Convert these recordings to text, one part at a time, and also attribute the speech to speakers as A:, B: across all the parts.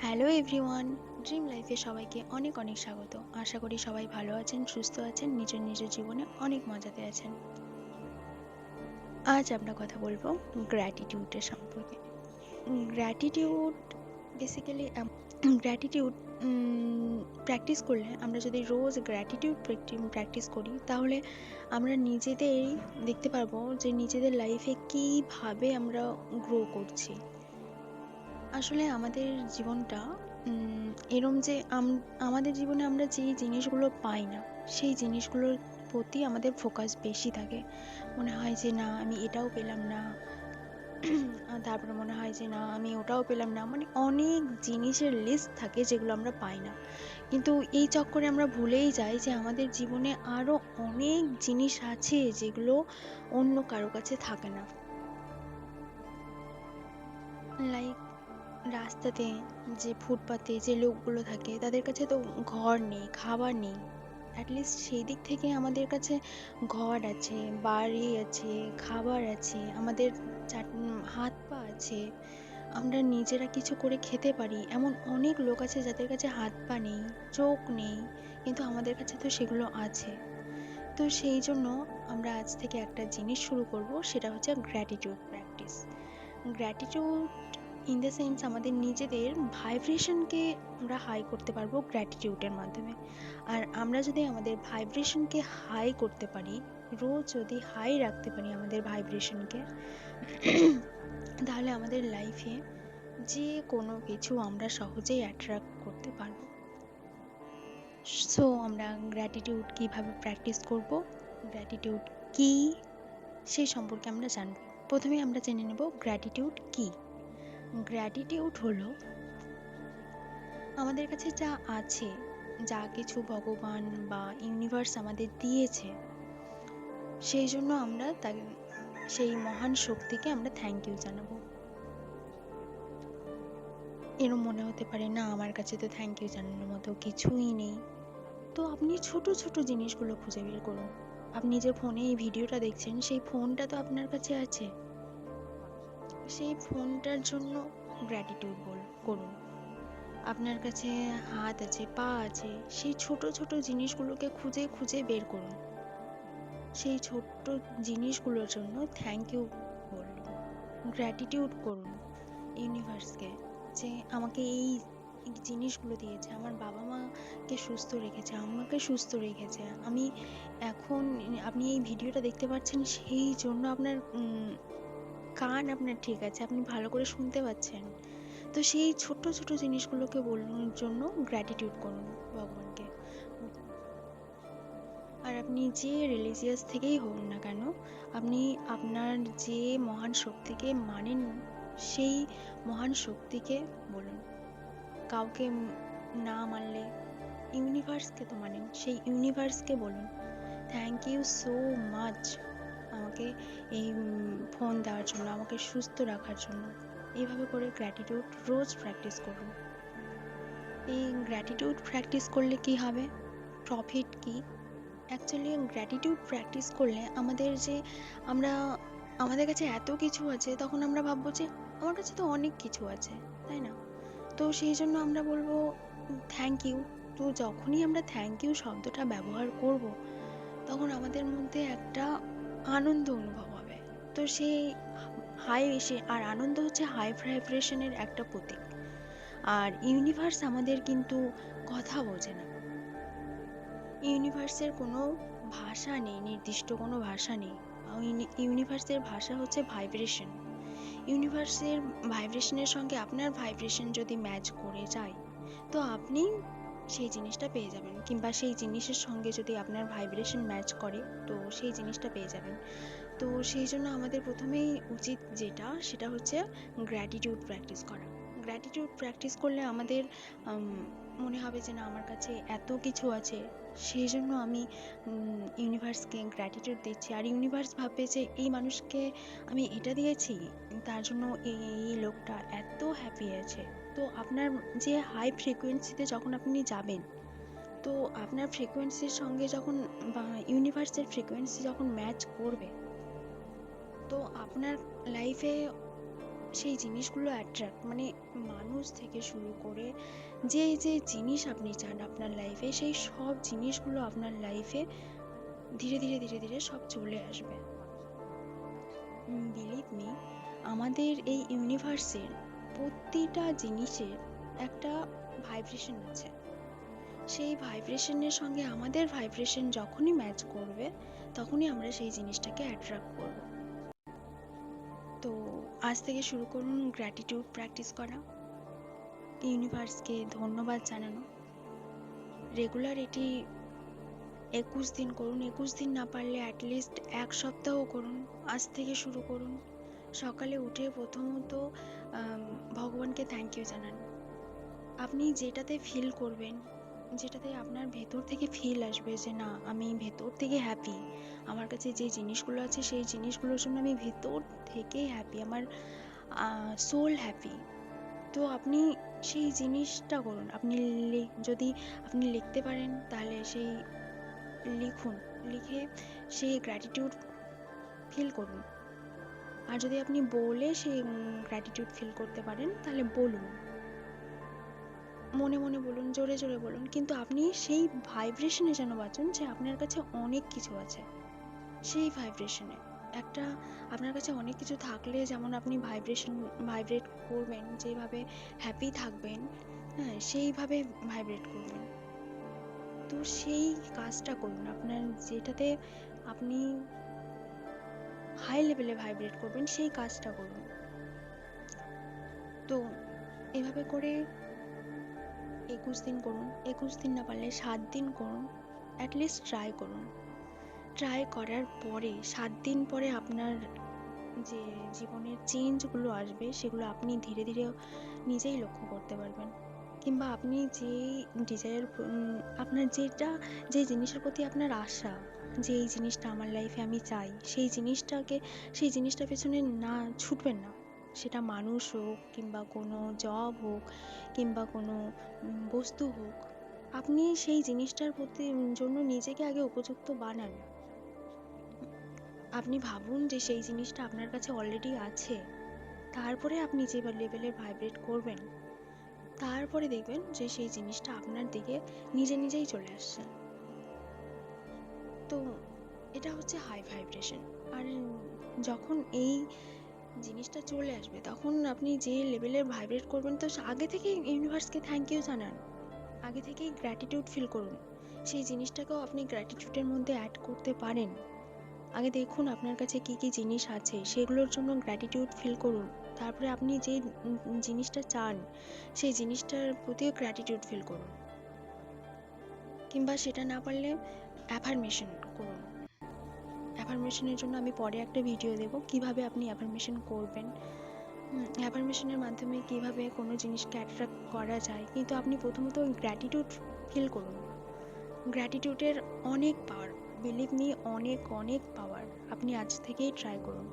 A: Hello everyone, dream লাইফে সবাইকে অনেক অনেক স্বাগত। আশা করি সবাই ভালো আছেন, সুস্থ আছেন, নিজের নিজের জীবনে অনেক মজাতে আছেন। আজ আমরা কথা বলবো গ্র্যাটিটিউডের সম্পর্কে। গ্র্যাটিটিউড বেসিক্যালি গ্র্যাটিটিউড প্র্যাকটিস করলে, আমরা যদি রোজ গ্র্যাটিটিউড প্র্যাকটিস করি, তাহলে আমরা নিজেদেরই দেখতে পারবো যে নিজেদের লাইফে কীভাবে আমরা গ্রো করছি। আসলে আমাদের জীবনটা এরম যে আমাদের জীবনে আমরা যেই জিনিসগুলো পাই না, সেই জিনিসগুলোর প্রতি আমাদের ফোকাস বেশি থাকে। মনে হয় যে না, আমি এটাও পেলাম না, তারপরে মনে হয় যে না, আমি ওটাও পেলাম না। মানে অনেক জিনিসের লিস্ট থাকে যেগুলো আমরা পাই না, কিন্তু এই চক্করে আমরা ভুলেই যাই যে আমাদের জীবনে আরও অনেক জিনিস আছে যেগুলো অন্য কারো কাছে থাকে না। লাইক রাস্তাতে যে ফুটপাতে যে লোকগুলো থাকে, তাদের কাছে তো ঘর নেই, খাবার নেই। অ্যাটলিস্ট সেই দিক থেকে আমাদের কাছে ঘর আছে, বাড়ি আছে, খাবার আছে, আমাদের হাত পা আছে, আমরা নিজেরা কিছু করে খেতে পারি। এমন অনেক লোক আছে যাদের কাছে হাত পা নেই, চোখ নেই, কিন্তু আমাদের কাছে তো সেগুলো আছে। তো সেই জন্য আমরা আজ থেকে একটা জিনিস শুরু করব, সেটা হচ্ছে gratitude practice. Gratitude in the sense, আমাদের নিজেদের ভাইব্রেশনকে আমরা হাই করতে পারবো গ্র্যাটিটিউডের মাধ্যমে। আর আমরা যদি আমাদের ভাইব্রেশনকে হাই করতে পারি, রোজ যদি হাই রাখতে পারি আমাদের ভাইব্রেশনকে, তাহলে আমাদের লাইফে যে কোনো কিছু আমরা সহজেই অ্যাট্রাক্ট করতে পারবো। সো আমরা গ্র্যাটিটিউড কিভাবে প্র্যাকটিস করব, গ্র্যাটিটিউড কি, সেই সম্পর্কে আমরা জানব। প্রথমে আমরা জেনে নেব গ্র্যাটিটিউড কি। গ্র্যাটিটিউড হলো আমাদের কাছে যা আছে, যা কিছু ভগবান বা ইউনিভার্স আমাদের দিয়েছে, সেই জন্য আমরা সেই মহান শক্তিকে আমরা থ্যাংক ইউ জানাবো। এরম মনে হতে পারে, না আমার কাছে তো থ্যাংক ইউ জানানোর মতো কিছুই নেই। তো আপনি ছোট ছোট জিনিসগুলো খুঁজে বের করুন। আপনি যে ফোনে এই ভিডিওটা দেখছেন, সেই ফোনটা তো আপনার কাছে আছে, সেই ফোনটার জন্য গ্র্যাটিটিউড করুন। আপনার কাছে হাত আছে, পা আছে, সেই ছোট ছোট জিনিসগুলোকে খুঁজে খুঁজে বের করুন। সেই ছোট্ট জিনিসগুলোর জন্য থ্যাংক ইউ বলুন, গ্র্যাটিটিউড করুন ইউনিভার্সকে, যে আমাকে এই জিনিসগুলো দিয়েছে, আমার বাবা মাকে সুস্থ রেখেছে, আমাকে সুস্থ রেখেছে, আমি এখন, আপনি এই ভিডিওটা দেখতে পাচ্ছেন সেই জন্য আপনার কান আপনার ঠিক আছে, আপনি ভালো করে শুনতে পাচ্ছেন। তো সেই ছোট্ট ছোট জিনিসগুলোকে বলার জন্য গ্র্যাটিটিউড করুন ভগবানকে। আর আপনি যে রিলিজিয়াস থেকেই হন না কেন, আপনি আপনার যে মহান শক্তিকে মানেন, সেই মহান শক্তিকে বলুন। কাউকে না মানলে ইউনিভার্সকে তো মানেন, সেই ইউনিভার্সকে বলুন থ্যাংক ইউ সো মাচ আমাকে এই ফোন দেওয়ার জন্য, আমাকে সুস্থ রাখার জন্য। এইভাবে করে গ্র্যাটিটিউড রোজ প্র্যাকটিস করুন। এই গ্র্যাটিটিউড প্র্যাকটিস করলে কি হবে, প্রফিট কি? অ্যাকচুয়ালি গ্র্যাটিটিউড প্র্যাকটিস করলে আমাদের কাছে এত কিছু আছে, তখন আমরা ভাববো যে আমার কাছে তো অনেক কিছু আছে, তাই না? তো সেই জন্য আমরা বলবো থ্যাংক ইউ। তো যখনই আমরা থ্যাংক ইউ শব্দটা ব্যবহার করব, তখন আমাদের মধ্যে একটা আনন্দ অনুভব হবে। তো সেই আর আনন্দ হচ্ছে হাই ভাইব্রেশনের একটা প্রতীক। আর ইউনিভার্স আমাদের কিন্তু কথা বোঝে না। ইউনিভার্সের কোনো ভাষা নেই, নির্দিষ্ট কোনো ভাষা নেই। ইউনিভার্সের ভাষা হচ্ছে ভাইব্রেশন। ইউনিভার্সের ভাইব্রেশনের সঙ্গে আপনার ভাইব্রেশন যদি ম্যাচ করে যায়, তো আপনি সেই জিনিসটা পেয়ে যাবেন, কিংবা সেই জিনিসের সঙ্গে যদি আপনার ভাইব্রেশন ম্যাচ করে, তো সেই জিনিসটা পেয়ে যাবেন। তো সেই জন্য আমাদের প্রথমেই উচিত সেটা হচ্ছে গ্র্যাটিটিউড প্র্যাকটিস করা। গ্র্যাটিটিউড প্র্যাকটিস করলে আমাদের মনে হবে যে না, আমার কাছে এত কিছু আছে, সেই জন্য আমি ইউনিভার্সকে গ্র্যাটিটিউড দিচ্ছি। আর ইউনিভার্স ভাববে যে এই মানুষকে আমি এটা দিয়েছি, তার জন্য এই লোকটা এত হ্যাপি আছে। তো আপনার যে হাই ফ্রিকোয়েন্সিতে যখন আপনি যাবেন, তো আপনার ফ্রিকোয়েন্সির সঙ্গে যখন, বা ইউনিভার্সের ফ্রিকোয়েন্সি যখন ম্যাচ করবে, তো আপনার লাইফে সেই জিনিসগুলো অ্যাট্রাক্ট, মানে মানুষ থেকে শুরু করে যে যে জিনিস আপনি চান আপনার লাইফে, সেই সব জিনিসগুলো আপনার লাইফে ধীরে ধীরে ধীরে ধীরে সব চলে আসবে। বিলিভ মি, আমাদের এই ইউনিভার্সের প্রতিটা জিনিসের একটা ভাইব্রেশন আছে। সেই ভাইব্রেশনের সঙ্গে আমাদের ভাইব্রেশন যখনই ম্যাচ করবে, তখনই আমরা সেই জিনিসটাকে অ্যাট্রাক্ট করব। তো আজ থেকে শুরু করুন গ্র্যাটিটিউড প্র্যাকটিস করা, ইউনিভার্সকে ধন্যবাদ জানানো। রেগুলার এটি 21 দিন করুন, 21 দিন না পারলে অ্যাটলিস্ট 1 সপ্তাহ করুন। আজ থেকে শুরু করুন। সকালে উঠে প্রথমত ভগবানকে থ্যাংক ইউ জানান। আপনি যেটাতে ফিল করবেন, যেটাতে আপনার ভেতর থেকে ফিল আসবে যে না, আমি ভেতর থেকে হ্যাপি, আমার কাছে যে জিনিসগুলো আছে সেই জিনিসগুলোর জন্য আমি ভেতর থেকে হ্যাপি, আমার সোল হ্যাপি, তো আপনি সেই জিনিসটা করুন। আপনি যদি আপনি লিখতে পারেন তাহলে সেই লিখুন, লিখে সেই গ্র্যাটিটিউড ফিল করুন। আর যদি আপনি বলে সেই গ্র্যাটিটিউড ফিল করতে পারেন তাহলে বলুন, মনে মনে বলুন, জোরে জোরে বলুন, কিন্তু আপনি সেই ভাইব্রেশনে যেন বাঁচুন যে আপনার কাছে অনেক কিছু আছে। সেই ভাইব্রেশনে একটা, আপনার কাছে অনেক কিছু থাকলে যেমন আপনি ভাইব্রেট করবেন, যেভাবে হ্যাপি থাকবেন, হ্যাঁ সেইভাবে ভাইব্রেট করবেন। তো সেই কাজটা করুন, আপনার যেটাতে আপনি হাই লেভেলে ভাইব্রেট করবেন সেই কাজটা করুন। তো এভাবে করে 21 দিন করুন, 21 দিন না পারলে 7 দিন করুন, অ্যাটলিস্ট ট্রাই করুন। ট্রাই করার পরে 7 দিন পরে আপনার যে জীবনের চেঞ্জগুলো আসবে সেগুলো আপনি ধীরে ধীরে নিজেই লক্ষ্য করতে পারবেন। কিংবা আপনি যে ডিজায়ার, আপনার যেটা, যে জিনিসের প্রতি আপনার আশা, যে এই জিনিসটা আমার লাইফে আমি চাই, সেই জিনিসটার পেছনে না ছুটবেন না। সেটা মানুষ হোক, কিংবা কোনো জব হোক, কিংবা কোনো বস্তু হোক, আপনি সেই জিনিসটার প্রতি জন্য নিজেকে আগে উপযুক্ত বানান। আপনি ভাবুন যে সেই জিনিসটা আপনার কাছে অলরেডি আছে, তারপরে আপনি যে লেভেলের ভাইব্রেট করবেন, তারপরে দেখবেন যে সেই জিনিসটা আপনার দিকে নিজে নিজেই চলে আসছে। তো এটা হচ্ছে হাই ভাইব্রেশন। আর যখন এই জিনিসটা চলে আসবে, তখন আপনি যে লেভেলের ভাইব্রেট করবেন, তো আগে থেকেই ইউনিভার্সকে থ্যাংক ইউ জানান, আগে থেকেই গ্র্যাটিটিউড ফিল করুন। সেই জিনিসটাকেও আপনি গ্র্যাটিটিউডের মধ্যে অ্যাড করতে পারেন। আগে দেখুন আপনার কাছে কি কি জিনিস আছে, সেগুলোর জন্য গ্র্যাটিটিউড ফিল করুন। তারপরে আপনি যে জিনিসটা চান সেই জিনিসটার প্রতিও গ্র্যাটিটিউড ফিল করুন। কিংবা সেটা না পারলে অ্যাফার্মেশন করুন। অ্যাফার্মেশনের জন্য আমি পরে একটা ভিডিও দেবো, কিভাবে আপনি অ্যাফার্মেশন করবেন, অ্যাফার্মেশনের মাধ্যমে কিভাবে কোনো জিনিসকে অ্যাট্রাক্ট করা যায়। কিন্তু আপনি প্রথমত গ্র্যাটিটিউড ফিল করুন। গ্র্যাটিটিউডের অনেক পাওয়ার, বিলিভ মি, অনেক অনেক পাওয়ার। আপনি আজ থেকেই ট্রাই করুন।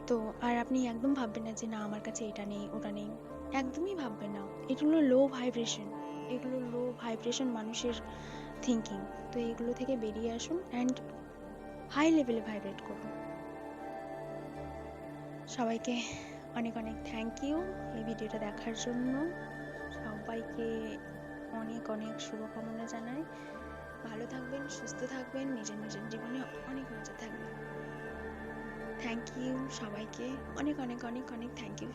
A: তো আর আপনি একদম ভাববেন না যে না আমার কাছে এটা নেই ওটা নেই, একদমই ভাববেন না। এগুলো লো ভাইব্রেশন, এগুলো লো ভাইব্রেশন মানুষের থিঙ্কিং। তো এগুলো থেকে বেরিয়ে আসুন অ্যান্ড হাই লেভেলে ভাইব্রেট করুন। সবাইকে অনেক অনেক থ্যাংক ইউ এই ভিডিওটা দেখার জন্য। সবাইকে অনেক অনেক শুভকামনা জানাই। ভালো থাকবেন, সুস্থ থাকবেন, নিজের নিজের জীবনে অনেক মজা থাকবেন। থ্যাংক ইউ সবাইকে, অনেক অনেক অনেক অনেক থ্যাংক ইউ।